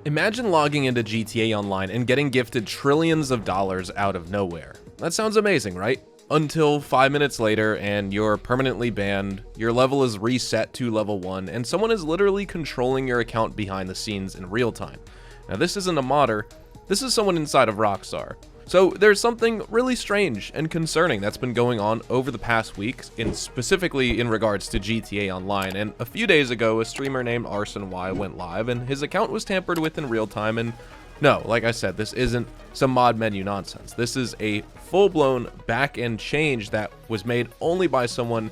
Imagine logging into GTA Online and getting gifted trillions of dollars out of nowhere. That sounds amazing, right? Until 5 minutes later and you're permanently banned, your level is reset to level 1, and someone is literally controlling your account behind the scenes in real time. Now this isn't a modder, this is someone inside of Rockstar. So there's something really strange and concerning that's been going on over the past week, specifically in regards to GTA Online, and a few days ago a streamer named ArsonY went live and his account was tampered with in real time. And no, like I said, this isn't some mod menu nonsense. This is a full-blown back-end change that was made only by someone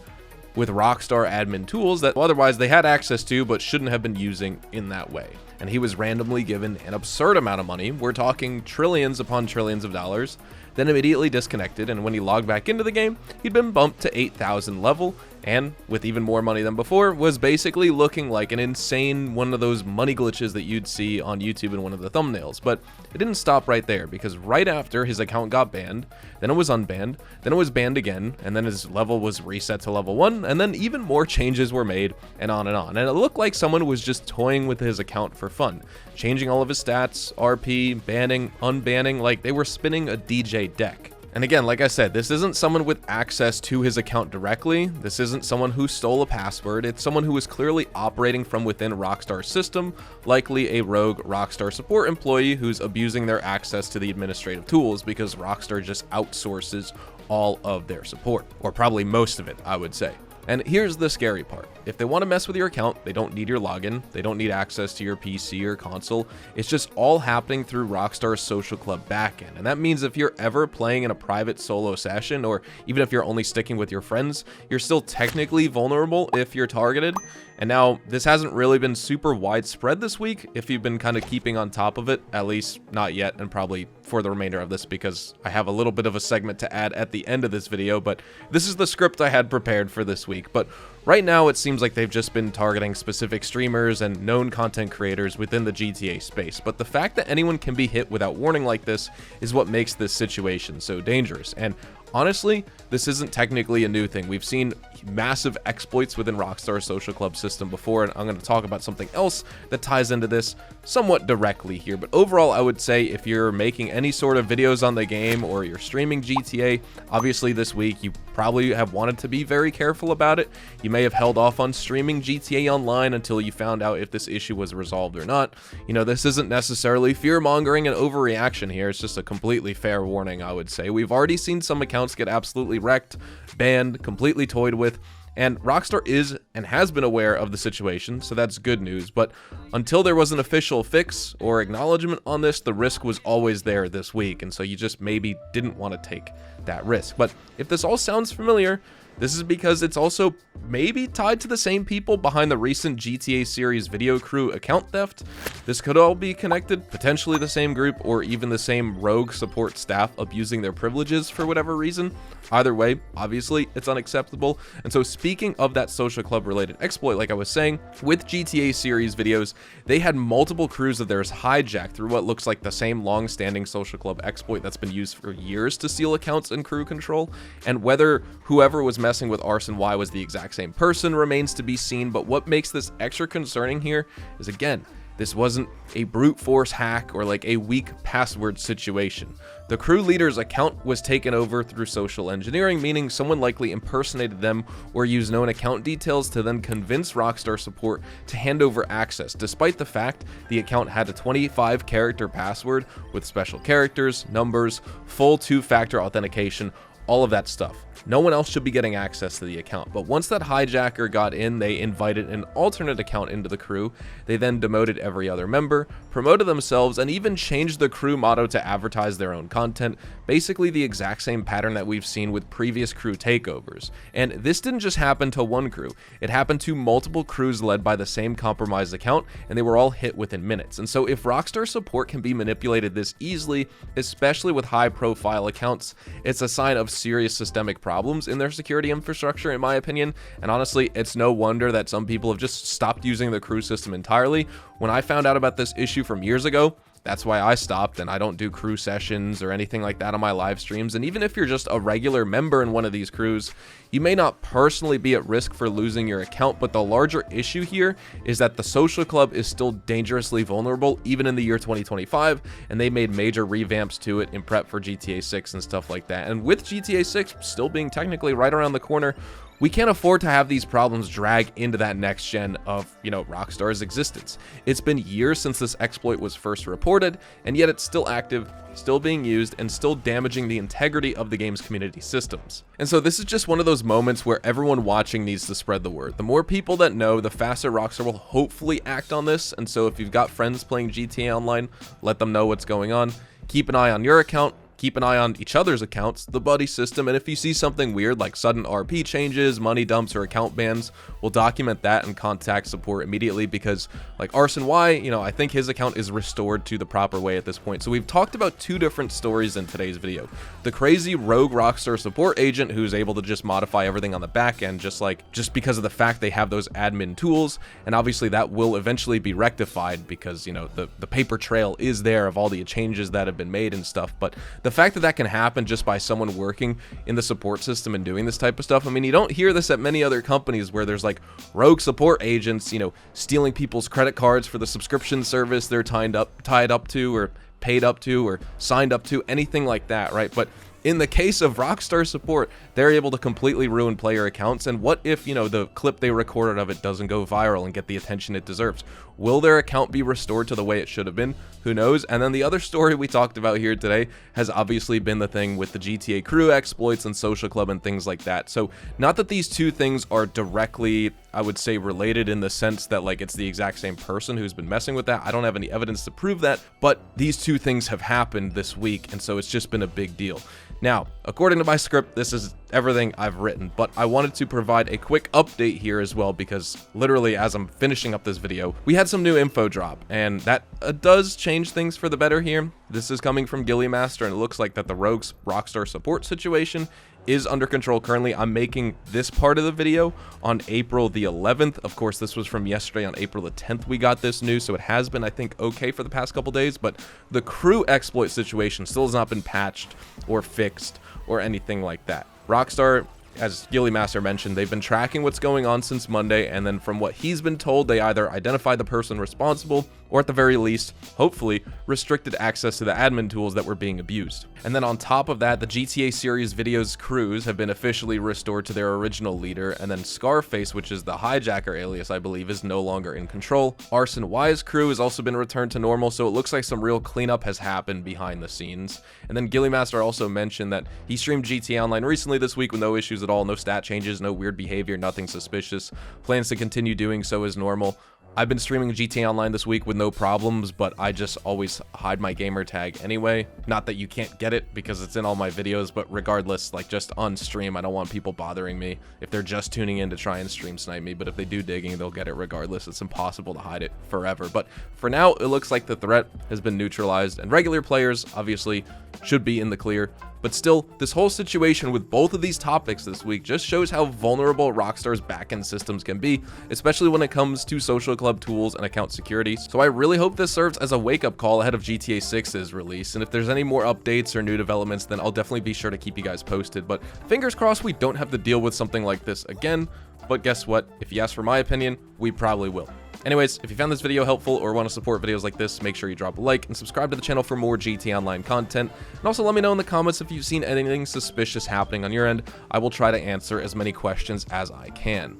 with Rockstar admin tools that otherwise they had access to but shouldn't have been using in that way. And he was randomly given an absurd amount of money, we're talking trillions upon trillions of dollars, then immediately disconnected, and when he logged back into the game, he'd been bumped to 8,000 level, and with even more money than before, was basically looking like an insane one of those money glitches that you'd see on YouTube in one of the thumbnails. But it didn't stop right there, because right after his account got banned, then it was unbanned, then it was banned again, and then his level was reset to level 1, and then even more changes were made, and on. And it looked like someone was just toying with his account for fun, changing all of his stats, RP, banning, unbanning, like they were spinning a DJ deck. And again, like I said, this isn't someone with access to his account directly. This isn't someone who stole a password. It's someone who is clearly operating from within Rockstar's system, likely a rogue Rockstar support employee who's abusing their access to the administrative tools because Rockstar just outsources all of their support, or probably most of it, I would say. And here's the scary part. If they want to mess with your account, they don't need your login, they don't need access to your PC or console. It's just all happening through Rockstar's social club backend. And that means if you're ever playing in a private solo session, or even if you're only sticking with your friends, you're still technically vulnerable if you're targeted. And now, this hasn't really been super widespread this week, if you've been kind of keeping on top of it, at least not yet, and probably for the remainder of this, because I have a little bit of a segment to add at the end of this video, but this is the script I had prepared for this week. But right now, it seems like they've just been targeting specific streamers and known content creators within the GTA space. But the fact that anyone can be hit without warning like this is what makes this situation so dangerous. And honestly, this isn't technically a new thing. We've seen massive exploits within Rockstar's social club system before, and I'm going to talk about something else that ties into this somewhat directly here. But overall, I would say if you're making any sort of videos on the game or you're streaming GTA, obviously this week you probably have wanted to be very careful about it. You may have held off on streaming GTA Online until you found out if this issue was resolved or not. You know, this isn't necessarily fear-mongering and overreaction here. It's just a completely fair warning, I would say. We've already seen some accounts get absolutely wrecked, banned, completely toyed with, and Rockstar is and has been aware of the situation, so that's good news. But until there was an official fix or acknowledgement on this, the risk was always there this week, and so you just maybe didn't want to take that risk. But if this all sounds familiar, this is because it's also maybe tied to the same people behind the recent GTA series video crew account theft. This could all be connected, potentially the same group, or even the same rogue support staff abusing their privileges for whatever reason. Either way, obviously, it's unacceptable. And so speaking of that social club related exploit, like I was saying, with GTA series videos, they had multiple crews of theirs hijacked through what looks like the same long-standing social club exploit that's been used for years to steal accounts and crew control. And whether whoever was messing with ArsonY was the exact same person remains to be seen, but what makes this extra concerning here is, again, this wasn't a brute force hack or like a weak password situation. The crew leader's account was taken over through social engineering, meaning someone likely impersonated them or used known account details to then convince Rockstar support to hand over access, despite the fact the account had a 25-character password with special characters, numbers, full two-factor authentication, all of that stuff. No one else should be getting access to the account. But once that hijacker got in, they invited an alternate account into the crew. They then demoted every other member, promoted themselves, and even changed the crew motto to advertise their own content. Basically the exact same pattern that we've seen with previous crew takeovers. And this didn't just happen to one crew. It happened to multiple crews led by the same compromised account, and they were all hit within minutes. And so if Rockstar support can be manipulated this easily, especially with high-profile accounts, it's a sign of serious systemic problems in their security infrastructure, in my opinion. And honestly, it's no wonder that some people have just stopped using the crew system entirely. When I found out about this issue from years ago, That's why I stopped, and I don't do crew sessions or anything like that on my live streams. And even if you're just a regular member in one of these crews, you may not personally be at risk for losing your account, but the larger issue here is that the social club is still dangerously vulnerable even in the year 2025, and they made major revamps to it in prep for GTA 6 and stuff like that. And with GTA 6 still being technically right around the corner, we can't afford to have these problems drag into that next gen of, Rockstar's existence. It's been years since this exploit was first reported, and yet it's still active, still being used, and still damaging the integrity of the game's community systems. And so this is just one of those moments where everyone watching needs to spread the word. The more people that know, the faster Rockstar will hopefully act on this. And so if you've got friends playing GTA Online, let them know what's going on. Keep an eye on your account. Keep an eye on each other's accounts, the buddy system, and if you see something weird like sudden RP changes, money dumps, or account bans, we'll document that and contact support immediately, because like Arson Y, I think his account is restored to the proper way at this point. So we've talked about two different stories in today's video. The crazy rogue Rockstar support agent who's able to just modify everything on the back end just because of the fact they have those admin tools, and obviously that will eventually be rectified because the paper trail is there of all the changes that have been made and stuff. But the fact that that can happen just by someone working in the support system and doing this type of stuff, I mean, you don't hear this at many other companies where there's like rogue support agents, stealing people's credit cards for the subscription service they're tied up to, or paid up to, or signed up to, anything like that, right? But in the case of Rockstar support, they're able to completely ruin player accounts. And what if, the clip they recorded of it doesn't go viral and get the attention it deserves? Will their account be restored to the way it should have been? Who knows? And then the other story we talked about here today has obviously been the thing with the GTA crew exploits and social club and things like that. So not that these two things are directly, I would say, related in the sense that like it's the exact same person who's been messing with that. I don't have any evidence to prove that, but these two things have happened this week, and so it's just been a big deal. Now, according to my script, this is everything I've written, but I wanted to provide a quick update here as well, because literally as I'm finishing up this video, we had some new info drop, and that does change things for the better here. This is coming from Gilly Master, and it looks like that the Rogues Rockstar support situation is under control currently. I'm making this part of the video on April the 11th. Of course, this was from yesterday. On April the 10th, we got this news, so it has been, I think, okay for the past couple days, but the crew exploit situation still has not been patched or fixed or anything like that. Rockstar, as Gilly Master mentioned, they've been tracking what's going on since Monday, and then from what he's been told, they either identified the person responsible, or at the very least, hopefully, restricted access to the admin tools that were being abused. And then on top of that, the GTA series videos crews have been officially restored to their original leader, and then Scarface, which is the hijacker alias, I believe, is no longer in control. Arson Y's crew has also been returned to normal, so it looks like some real cleanup has happened behind the scenes. And then Gilly Master also mentioned that he streamed GTA Online recently this week with no issues at all, no stat changes, no weird behavior, nothing suspicious. Plans to continue doing so as normal. I've been streaming GTA Online this week with no problems, but I just always hide my gamer tag anyway. Not that you can't get it because it's in all my videos, but regardless, like just on stream, I don't want people bothering me if they're just tuning in to try and stream snipe me. But if they do digging, they'll get it regardless. It's impossible to hide it forever. But for now, it looks like the threat has been neutralized, and regular players obviously should be in the clear. But still, this whole situation with both of these topics this week just shows how vulnerable Rockstar's backend systems can be, especially when it comes to social club tools and account security. So I really hope this serves as a wake-up call ahead of GTA 6's release, and if there's any more updates or new developments, then I'll definitely be sure to keep you guys posted. But fingers crossed we don't have to deal with something like this again, but guess what? If you ask for my opinion, we probably will. Anyways, if you found this video helpful or want to support videos like this, make sure you drop a like and subscribe to the channel for more GTA Online content. And also let me know in the comments if you've seen anything suspicious happening on your end. I will try to answer as many questions as I can.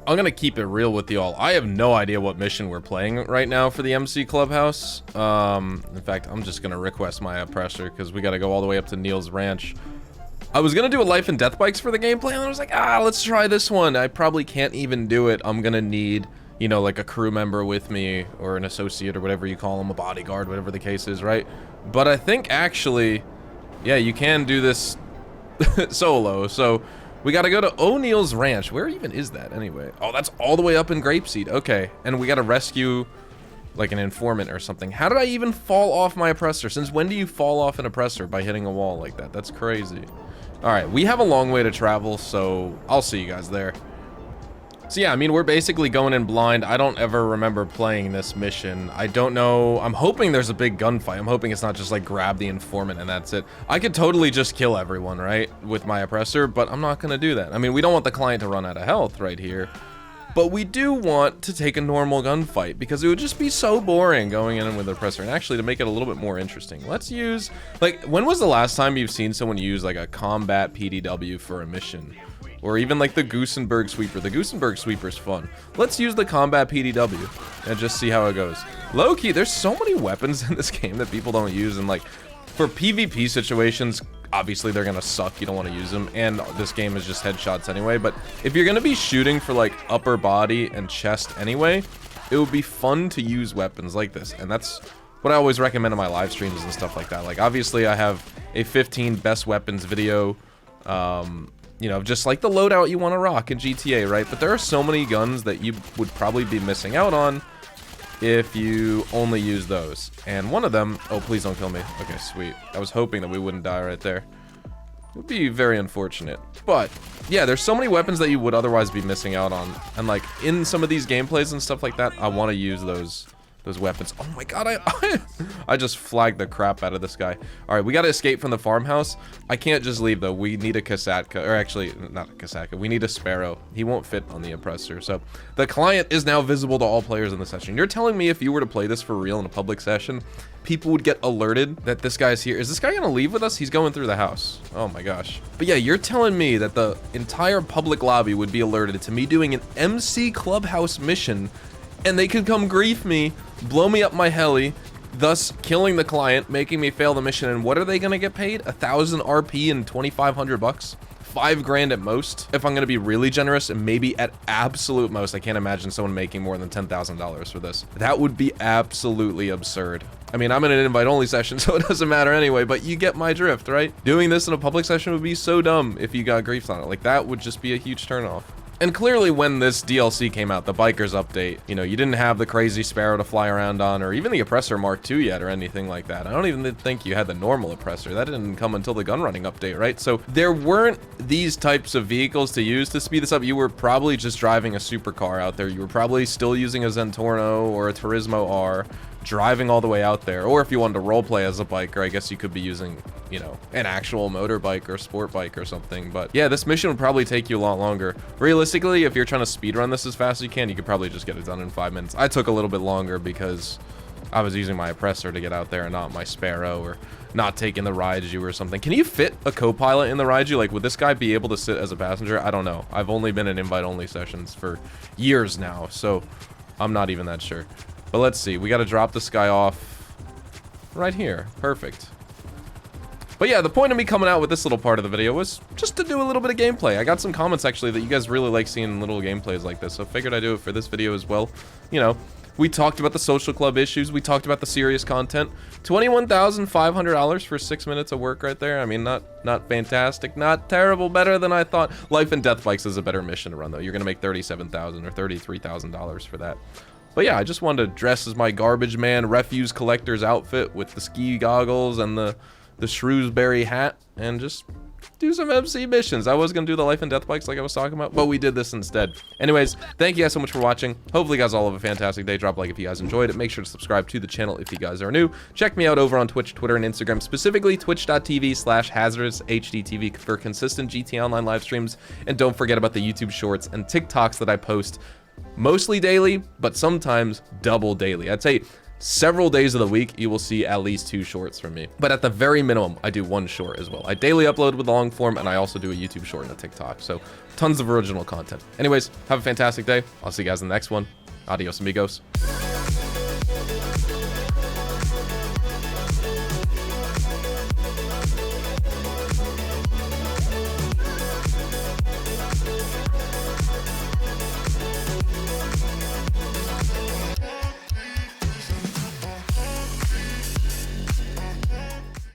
I'm gonna keep it real with y'all. I have no idea what mission we're playing right now for the MC Clubhouse. In fact, I'm just gonna request my oppressor because we gotta go all the way up to Neil's Ranch. I was gonna do a life and death bikes for the gameplay, and I was like, let's try this one. I probably can't even do it. I'm gonna need, like a crew member with me, or an associate, or whatever you call them, a bodyguard, whatever the case is, right? But I think actually, yeah, you can do this solo. So we gotta go to O'Neill's Ranch. Where even is that anyway? Oh, that's all the way up in Grapeseed. Okay, and we gotta rescue like an informant or something. How did I even fall off my oppressor? Since when do you fall off an oppressor? By hitting a wall like that? That's crazy. All right, we have a long way to travel, so I'll see you guys there. So yeah, I mean, we're basically going in blind. I don't ever remember playing this mission. I don't know. I'm hoping there's a big gunfight. I'm hoping it's not just like grab the informant and that's it. I could totally just kill everyone, right, with my oppressor, but I'm not gonna do that. I mean, we don't want the client to run out of health right here, but we do want to take a normal gunfight because it would just be so boring going in with the oppressor. And actually, to make it a little bit more interesting, let's use, like, when was the last time you've seen someone use like a combat PDW for a mission? Or even like the Goosenberg Sweeper. The Goosenberg Sweeper's fun. Let's use the combat PDW and just see how it goes. Low-key, there's so many weapons in this game that people don't use, and like, for PvP situations, obviously they're gonna suck, you don't want to use them, and this game is just headshots anyway, but if you're gonna be shooting for like upper body and chest anyway, it would be fun to use weapons like this, and that's what I always recommend in my live streams and stuff like that. Like, obviously I have a 15 best weapons video, you know, just like the loadout you want to rock in GTA, right? But there are so many guns that you would probably be missing out on if you only use those. And one of them, oh, please don't kill me. Okay, sweet. I was hoping that we wouldn't die right there. It would be very unfortunate. But yeah, there's so many weapons that you would otherwise be missing out on. And like in some of these gameplays and stuff like that, I want to use those weapons. Oh my god, I just flagged the crap out of this guy. All right, we got to escape from the farmhouse. I can't just leave though. We need a Kasatka, or actually not a Kasatka. We need a Sparrow. He won't fit on the oppressor. So the client is now visible to all players in the session. You're telling me if you were to play this for real in a public session, people would get alerted that this guy's here? Is this guy gonna leave with us? He's going through the house. Oh my gosh. But yeah, you're telling me that the entire public lobby would be alerted to me doing an MC Clubhouse mission, and they could come grief me, blow me up my heli, thus killing the client, making me fail the mission. And what are they gonna get paid? 1,000 RP and 2,500 bucks? 5 grand at most, if I'm gonna be really generous, and maybe at absolute most. I can't imagine someone making more than $10,000 for this. That would be absolutely absurd. I mean, I'm in an invite-only session, so it doesn't matter anyway, but you get my drift, right? Doing this in a public session would be so dumb if you got griefs on it. Like, that would just be a huge turnoff. And clearly when this DLC came out, the Bikers update, you know, you didn't have the crazy Sparrow to fly around on, or even the Oppressor Mark II yet, or anything like that. I don't even think you had the normal Oppressor. That didn't come until the gun running update, right? So there weren't these types of vehicles to use to speed this up. You were probably just driving a supercar out there. You were probably still using a Zentorno or a Turismo R, driving all the way out there. Or if you wanted to roleplay as a biker, I guess you could be using, you know, an actual motorbike or sport bike or something. But yeah, this mission would probably take you a lot longer. Realistically, if you're trying to speed run this as fast as you can, you could probably just get it done in 5 minutes. I took a little bit longer because I was using my oppressor to get out there and not my Sparrow, or not taking the Raiju or something. Can you fit a co-pilot in the Raiju? Like, would this guy be able to sit as a passenger? I don't know. I've only been in invite-only sessions for years now, so I'm not even that sure. But let's see. We got to drop this guy off right here. Perfect. But yeah, the point of me coming out with this little part of the video was just to do a little bit of gameplay. I got some comments actually that you guys really like seeing little gameplays like this, so figured I'd do it for this video as well. You know, we talked about the social club issues. We talked about the serious content. $21,500 for 6 minutes of work right there. I mean, not fantastic, not terrible, better than I thought. Life and Death Bikes is a better mission to run though. You're gonna make $37,000 or $33,000 for that. But yeah, I just wanted to dress as my garbage man refuse collector's outfit with the ski goggles and the Shrewsbury hat, and just do some MC missions. I was gonna do the Life and Death Bikes like I was talking about, but we did this instead. Anyways, thank you guys so much for watching. Hopefully you guys all have a fantastic day. Drop a like if you guys enjoyed it. Make sure to subscribe to the channel if you guys are new. Check me out over on Twitch, Twitter, and Instagram, specifically twitch.tv/hazardoushdtv for consistent GTA Online live streams. And don't forget about the YouTube shorts and TikToks that I post mostly daily, but sometimes double daily. I'd say several days of the week you will see at least 2 shorts from me, but at the very minimum I do 1 short as well. I daily upload with the long form, and I also do a YouTube short and a TikTok, so tons of original content. Anyways, have a fantastic day. I'll see you guys in the next one. Adios amigos.